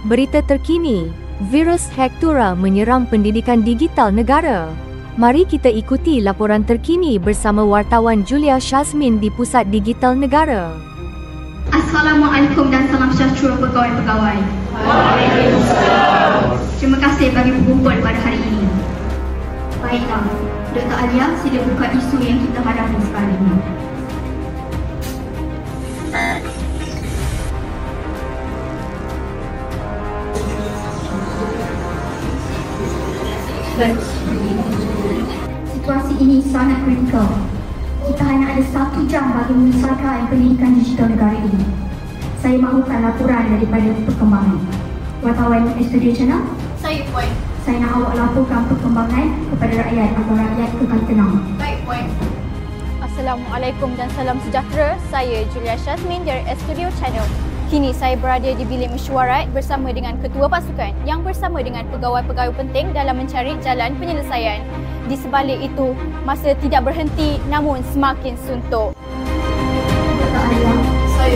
Berita terkini, virus Hektura menyerang pendidikan digital negara. Mari kita ikuti laporan terkini bersama wartawan Julia Shazmin di Pusat Digital Negara. Assalamualaikum dan salam sejahtera pegawai-pegawai. Waalaikumsalam. Terima kasih bagi berkumpul pada hari ini. Baiklah, Dr. Alia sila buka isu yang kita hadapi sekarang ini. Situasi ini sangat kritikal. Kita hanya ada 1 jam bagi menyelesaikan pendidikan digital negara ini. Saya mahukan laporan daripada perkembangan. Wartawan Studio Channel, Saya Puan. saya nak awak laporkan perkembangan kepada rakyat agar rakyat kekal tenang. Baik Puan. Assalamualaikum dan salam sejahtera. Saya Julia Shazmin dari Studio Channel. Kini saya berada di bilik mesyuarat bersama dengan ketua pasukan yang bersama dengan pegawai-pegawai penting dalam mencari jalan penyelesaian. Di sebalik itu, masa tidak berhenti namun semakin suntuk. Dr. Alia, Saya.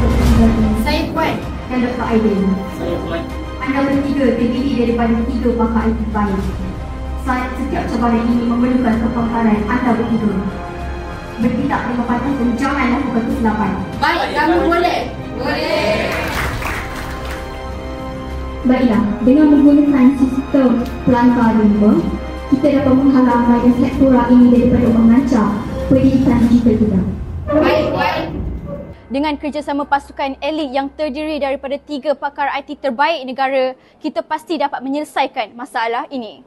Dr. Saya Puan. dan Dr. Aidil. Saya Puan. Anda bertiga terdiri daripada 3 pakar IT baik. Setiap cabaran ini memerlukan kepakaran anda bertiga. Bertindak dengan patah dan jangan lakukan kesilapan. Baik, kamu boleh. Boleh. Baiklah, dengan menggunakan sistem pelanggar 5, kita dapat menghalang virus Hektura ini daripada mengancam pendidikan digital kita. Baik Puan. Dengan kerjasama pasukan elit yang terdiri daripada 3 pakar IT terbaik negara, kita pasti dapat menyelesaikan masalah ini.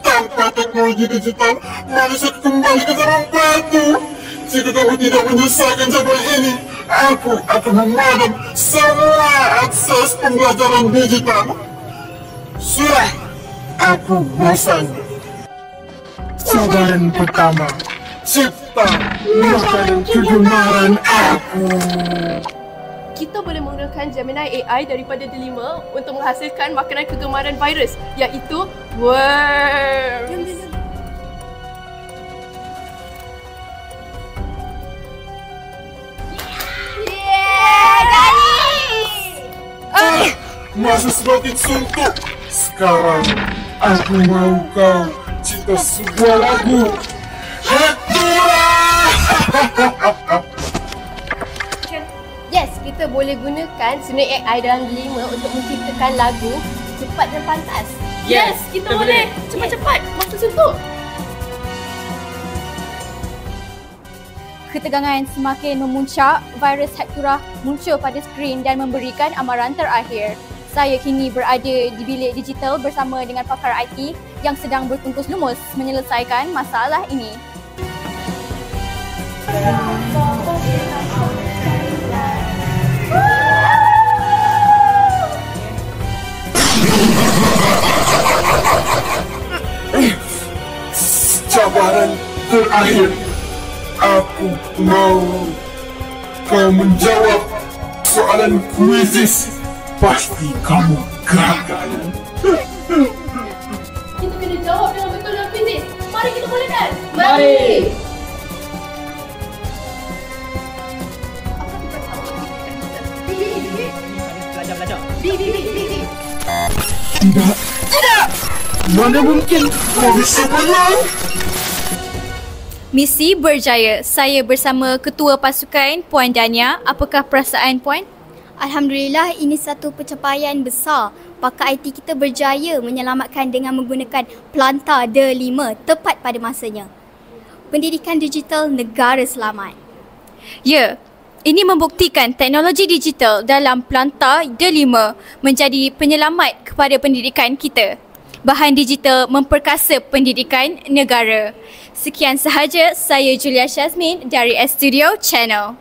Tanpa teknologi digital, Malaysia kembali ke zaman batu. Jika kamu tidak menyelesaikan jadwal ini, aku akan memadam semua akses pembelajaran digital. Sudah, aku bosan. Cabaran pertama, cipta makanan kegemaran aku. Kita boleh menggunakan Gemini AI daripada Delima untuk menghasilkan makanan kegemaran virus, iaitu worms. Masa semakin suntuk. Sekarang aku mau kau cipta sebuah lagu Hektura. Yes, kita boleh gunakan Gemini AI dalam Delima untuk menciptakan lagu cepat dan pantas. Yes, kita boleh. Cepat-cepat, masa suntuk. Ketegangan semakin memuncak, virus Hektura muncul pada skrin dan memberikan amaran terakhir. Saya kini berada di bilik digital bersama dengan pakar IT yang sedang bertungkus lumus menyelesaikan masalah ini. Cabaran terakhir. Aku mau kau menjawab soalan kuisis. Pasti kamu gagal. Kita kena jawab dengan betul dalam fizik. Mari kita mulakan. Mari. Tidak. Mana mungkin kau bisa menang? Misi berjaya. Saya bersama ketua pasukan Puan Dania. Apakah perasaan Puan? Alhamdulillah, ini satu pencapaian besar. Pakar IT kita berjaya menyelamatkan dengan menggunakan Planta D5 tepat pada masanya. Pendidikan digital negara selamat. Ya, ini membuktikan teknologi digital dalam Planta D5 menjadi penyelamat kepada pendidikan kita. Bahan digital memperkasa pendidikan negara. Sekian sahaja, saya Julia Shazmin dari Studio Channel.